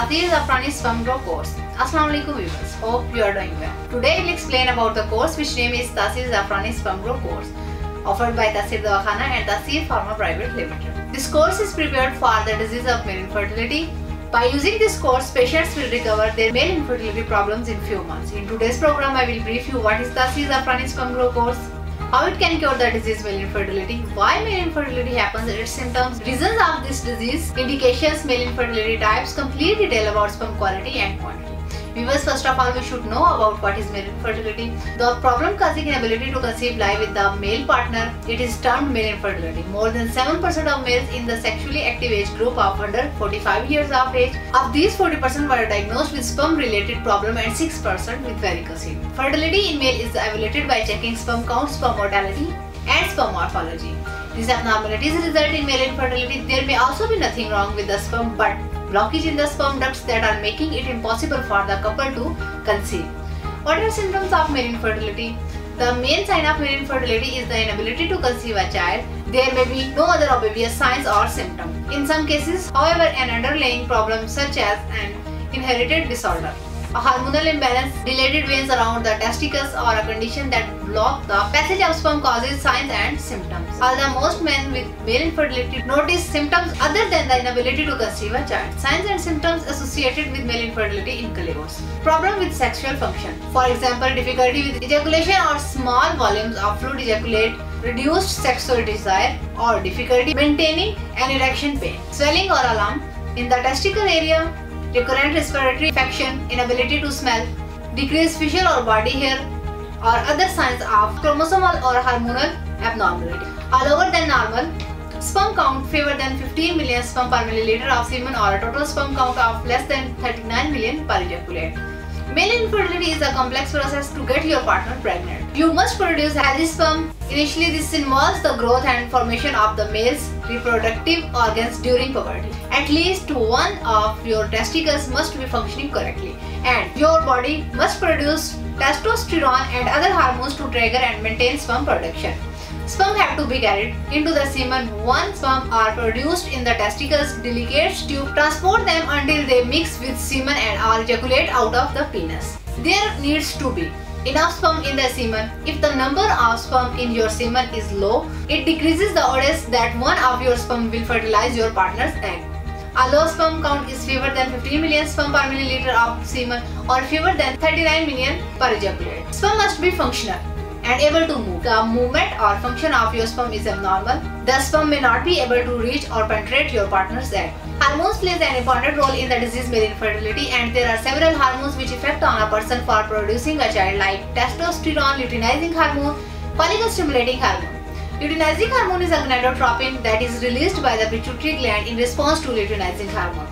Taseer Zafrani Sperm Grow course. Assalamualaikum viewers, hope you are doing well. Today I will explain about the course which name is Taseer Zafrani Sperm Grow course, offered by Taseer Dawakhana and Taseer Pharma Private Limited. This course is prepared for the disease of male infertility. By using this course, patients will recover their male infertility problems in few months. In today's program, I will brief you what is Taseer Zafrani Sperm Grow course, how it can cure the disease male infertility, why male infertility happens, its symptoms, reasons of this disease, indications, male infertility types, complete detail about sperm quality and quantity. Viewers, first of all, we should know about what is male infertility. The problem causing inability to conceive lie with the male partner. It is termed male infertility. More than 7% of males in the sexually active age group of under 45 years of age. Of these, 40% were diagnosed with sperm-related problem and 6% with varicocele. Fertility in male is evaluated by checking sperm count, sperm mortality, and sperm morphology. These abnormalities result in male infertility. There may also be nothing wrong with the sperm, but blockage in the sperm ducts that are making it impossible for the couple to conceive. What are symptoms of male infertility? The main sign of male infertility is the inability to conceive a child. There may be no other obvious signs or symptoms. In some cases, however, an underlying problem such as an inherited disorder, a hormonal imbalance, dilated veins around the testicles, or a condition that block the passage of sperm causes signs and symptoms. Although most men with male infertility notice symptoms other than the inability to conceive a child. Signs and symptoms associated with male infertility includes problem with sexual function. For example, difficulty with ejaculation or small volumes of fluid ejaculate, reduced sexual desire, or difficulty maintaining an erection, pain, swelling or a lump in the testicle area, recurrent respiratory infection, inability to smell, decreased facial or body hair, or other signs of chromosomal or hormonal abnormality. A lower than normal sperm count, fewer than 15 million sperm per milliliter of semen, or a total sperm count of less than 39 million per ejaculate. Male infertility is a complex process to get your partner pregnant. You must produce healthy sperm. Initially, this involves the growth and formation of the male's reproductive organs during puberty. At least one of your testicles must be functioning correctly, and your body must produce testosterone and other hormones to trigger and maintain sperm production. Sperm have to be carried into the semen. Once sperm are produced in the testicles, delicate tube transport them until they mix with semen and are ejaculate out of the penis. There needs to be enough sperm in the semen. If the number of sperm in your semen is low, it decreases the odds that one of your sperm will fertilize your partner's egg. A low sperm count is fewer than 15 million sperm per milliliter of semen, or fewer than 39 million per ejaculate. Sperm must be functional and able to move. The movement or function of your sperm is abnormal. The sperm may not be able to reach or penetrate your partner's egg. Hormones plays an important role in the disease male infertility, and there are several hormones which affect on a person for producing a child, like testosterone, luteinizing hormone, follicle stimulating hormone. Luteinizing hormone is a gonadotropin that is released by the pituitary gland in response to luteinizing hormone.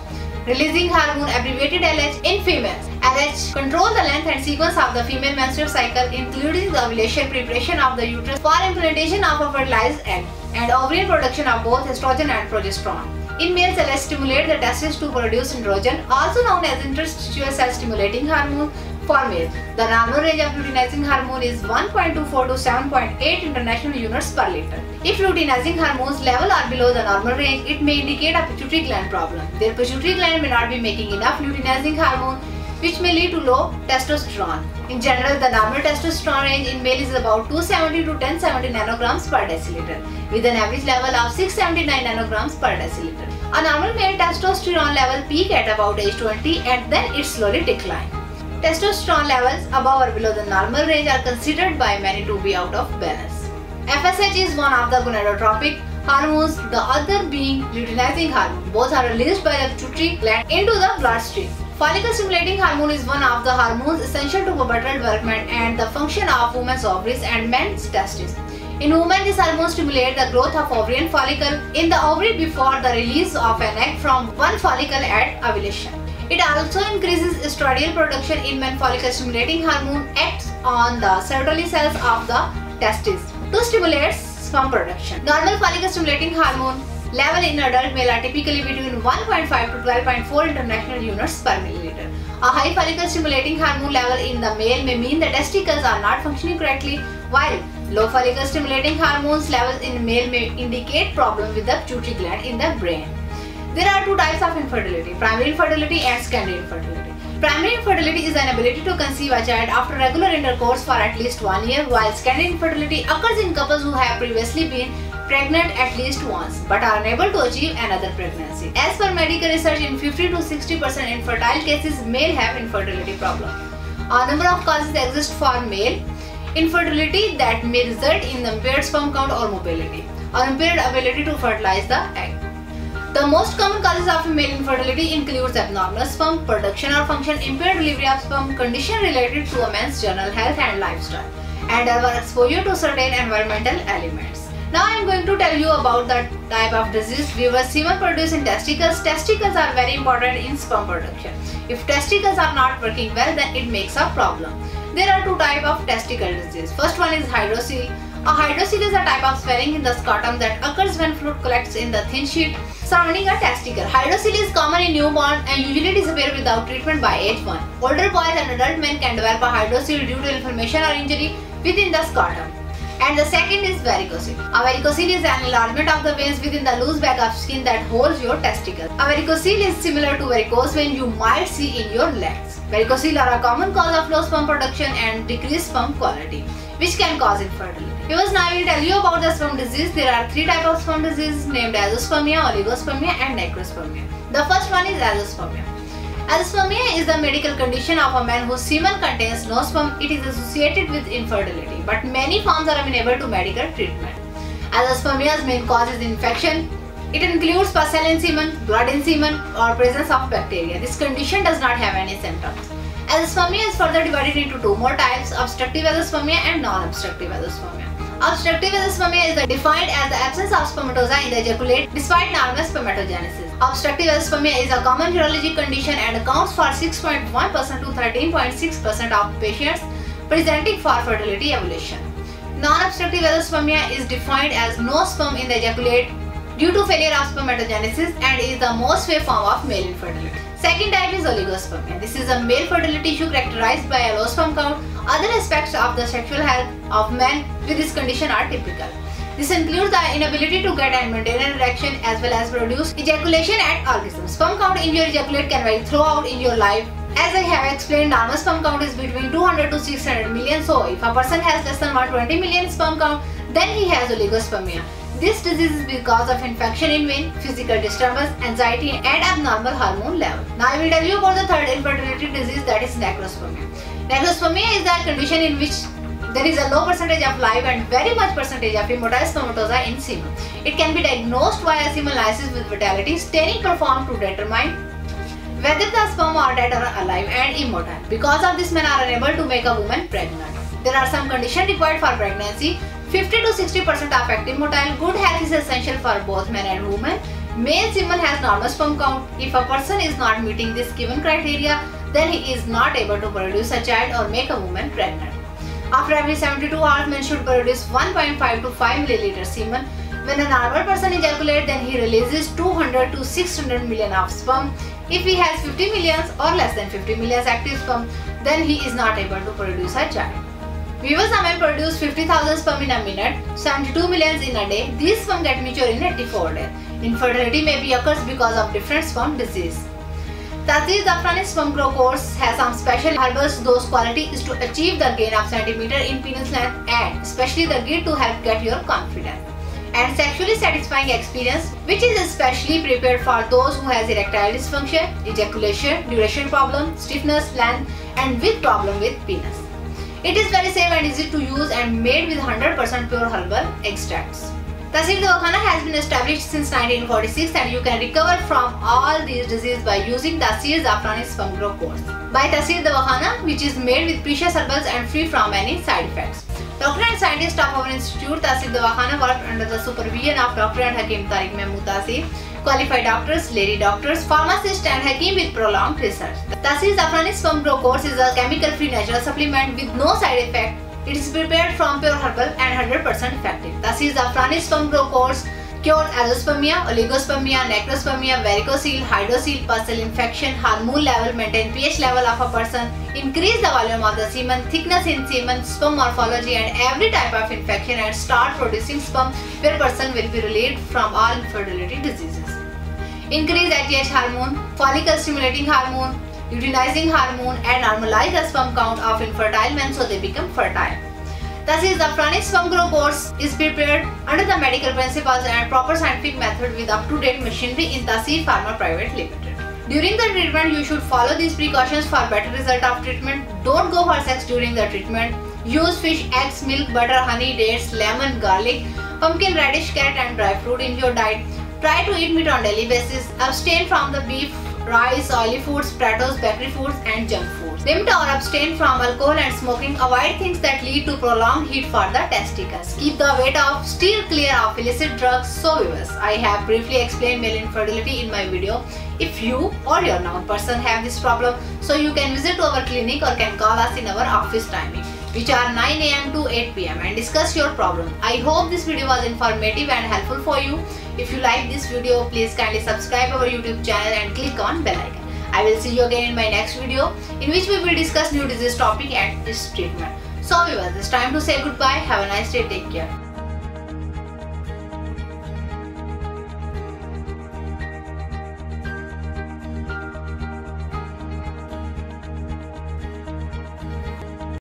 Releasing hormone, abbreviated LH, in females. LH controls the length and sequence of the female menstrual cycle, including the ovulation, preparation of the uterus for implantation of a fertilized egg, and ovarian production of both estrogen and progesterone. In males, LH stimulates the testes to produce androgen, also known as interstitial cell stimulating hormone. For males, the normal range of luteinizing hormone is 1.24 to 7.8 international units per liter. If luteinizing hormones level are below the normal range, it may indicate a pituitary gland problem. Their pituitary gland may not be making enough luteinizing hormone, which may lead to low testosterone. In general, the normal testosterone range in male is about 270 to 1070 nanograms per deciliter, with an average level of 679 nanograms per deciliter. A normal male testosterone level peak at about age 20, and then it slowly declines. Testosterone levels above or below the normal range are considered by many to be out of balance. FSH is one of the gonadotropic hormones, the other being luteinizing hormone. Both are released by the pituitary gland into the bloodstream. Follicle stimulating hormone is one of the hormones essential to pubertal development and the function of women's ovaries and men's testes. In women, this hormone stimulates the growth of ovarian follicle in the ovary before the release of an egg from one follicle at ovulation. It also increases estradiol production in men. Follicle stimulating hormone acts on the Sertoli cells of the testes to stimulate sperm production. Normal follicle stimulating hormone level in adult male are typically between 1.5 to 12.4 international units per milliliter. A high follicle stimulating hormone level in the male may mean the testicles are not functioning correctly, while low follicle stimulating hormones levels in male may indicate problem with the pituitary gland in the brain. There are two types of infertility: primary infertility and secondary infertility. Primary infertility is an ability to conceive a child after regular intercourse for at least 1 year, while secondary infertility occurs in couples who have previously been pregnant at least once but are unable to achieve another pregnancy. As per medical research, in 50 to 60% infertile cases, male have infertility problem. A number of causes exist for male infertility that may result in impaired sperm count or mobility, or impaired ability to fertilize the egg. The most common causes of male infertility includes abnormal sperm production or function, impaired delivery of sperm, condition related to a man's general health and lifestyle, and exposure to certain environmental elements. Now I am going to tell you about the type of disease. Viewers, semen produced in testicles. Testicles are very important in sperm production. If testicles are not working well, then it makes a problem. There are two types of testicle disease. First one is hydrocele. A hydrocele is a type of swelling in the scrotum that occurs when fluid collects in the thin sheet surrounding a testicle. Hydrocele is common in newborn and usually disappear without treatment by age 1. Older boys and adult men can develop a hydrocele due to inflammation or injury within the scrotum. And the second is varicocele. A varicocele is an enlargement of the veins within the loose bag of skin that holds your testicles. A varicocele is similar to varicose vein you might see in your legs. Varicocele are a common cause of low sperm production and decreased sperm quality, which can cause infertility. Viewers, now I will tell you about the sperm disease. There are three types of sperm disease named azoospermia, oligospermia and necrospermia. The first one is azoospermia. Azoospermia is the medical condition of a man whose semen contains no sperm. It is associated with infertility, but many forms are amenable to medical treatment. Azoospermia's main cause is infection. It includes pus in semen, blood in semen, or presence of bacteria. This condition does not have any symptoms. Azoospermia is further divided into two more types: obstructive azoospermia and non-obstructive azoospermia. Obstructive azoospermia is defined as the absence of spermatozoa in the ejaculate despite normal spermatogenesis. Obstructive azoospermia is a common urologic condition and accounts for 6.1% to 13.6% of patients presenting for fertility evolution. Non-obstructive azoospermia is defined as no sperm in the ejaculate due to failure of spermatogenesis and is the most rare form of male infertility. Second type is oligospermia. This is a male fertility issue characterized by a low sperm count. Other aspects of the sexual health of men with this condition are typical. This includes the inability to get and maintain an erection as well as produce ejaculation at orgasm. Sperm count in your ejaculate can vary throughout in your life. As I have explained, normal sperm count is between 200 to 600 million. So if a person has less than 120 million sperm count, then he has oligospermia. This disease is because of infection in vein, physical disturbance, anxiety and abnormal hormone level. Now I will tell you about the third infertility disease, that is necrospermia. Necrospermia is the condition in which there is a low percentage of live and very much percentage of immotile spermatozoa in semen. It can be diagnosed via semen analysis with vitality staining performed to determine whether the sperm are dead or alive and immotile. Because of this, men are unable to make a woman pregnant. There are some conditions required for pregnancy. 50 to 60% are active motile. Good health is essential for both men and women. Male semen has normal sperm count. If a person is not meeting this given criteria, then he is not able to produce a child or make a woman pregnant. After every 72 hours, men should produce 1.5 to 5 milliliter semen. When a normal person ejaculates, then he releases 200 to 600 million of sperm. If he has 50 millions or less than 50 millions active sperm, then he is not able to produce a child. Viewers, a man produce 50,000 sperm in a minute, 72 millions in a day. These sperm get mature in 84 days. Infertility may be occurs because of different sperm disease. Tasir Zafrani sperm grow course has some special herbals. Those quality is to achieve the gain of centimeter in penis length and especially the gain to help get your confidence and sexually satisfying experience, which is especially prepared for those who has erectile dysfunction, ejaculation, duration problem, stiffness, length and with problem with penis. It is very safe and easy to use and made with 100% pure herbal extracts. Taseer Dawakhana has been established since 1946 and you can recover from all these diseases by using Taseer Zafrani sperm grow course by Taseer Dawakhana, which is made with precious herbals and free from any side effects. Doctor and scientists of our institute, Taseer Dawakhana, worked under the supervision of Dr. and Hakim Tariq Mahmood Taseer, qualified doctors, lady doctors, pharmacists and Hakim with prolonged research. Taseer Zafrani sperm grow course is a chemical-free natural supplement with no side effect. It is prepared from pure herbal and 100% effective. Taseer Zafrani sperm grow course cures azoospermia, oligospermia, necrospermia, varicocele, hydrocele, pus infection, hormone level, maintain pH level of a person, increase the volume of the semen, thickness in semen, sperm morphology and every type of infection and start producing sperm where person will be relieved from all infertility diseases. increase HGH hormone, follicle stimulating hormone, luteinizing hormone, and normalize the sperm count of infertile men so they become fertile. Thus, the Zafrani Sperm Grow course is prepared under the medical principles and proper scientific method with up-to-date machinery in Taseer Pharma Private Limited. During the treatment, you should follow these precautions for better result of treatment. Don't go for sex during the treatment. Use fish, eggs, milk, butter, honey, dates, lemon, garlic, pumpkin, radish, carrot and dry fruit in your diet. Try to eat meat on daily basis. Abstain from the beef, rice, oily foods, potatoes, bakery foods and junk foods. Limit or abstain from alcohol and smoking. Avoid things that lead to prolonged heat for the testicles. Keep the weight off. Steer clear of illicit drugs. So viewers, I have briefly explained male infertility in my video. If you or your known person have this problem, so you can visit to our clinic or can call us in our office timing, which are 9 AM to 8 PM, and discuss your problem. I hope this video was informative and helpful for you. If you like this video, please kindly subscribe our YouTube channel and click on bell icon. I will see you again in my next video, in which we will discuss new disease topic and its treatment. So viewers, it's time to say goodbye. Have a nice day. Take care.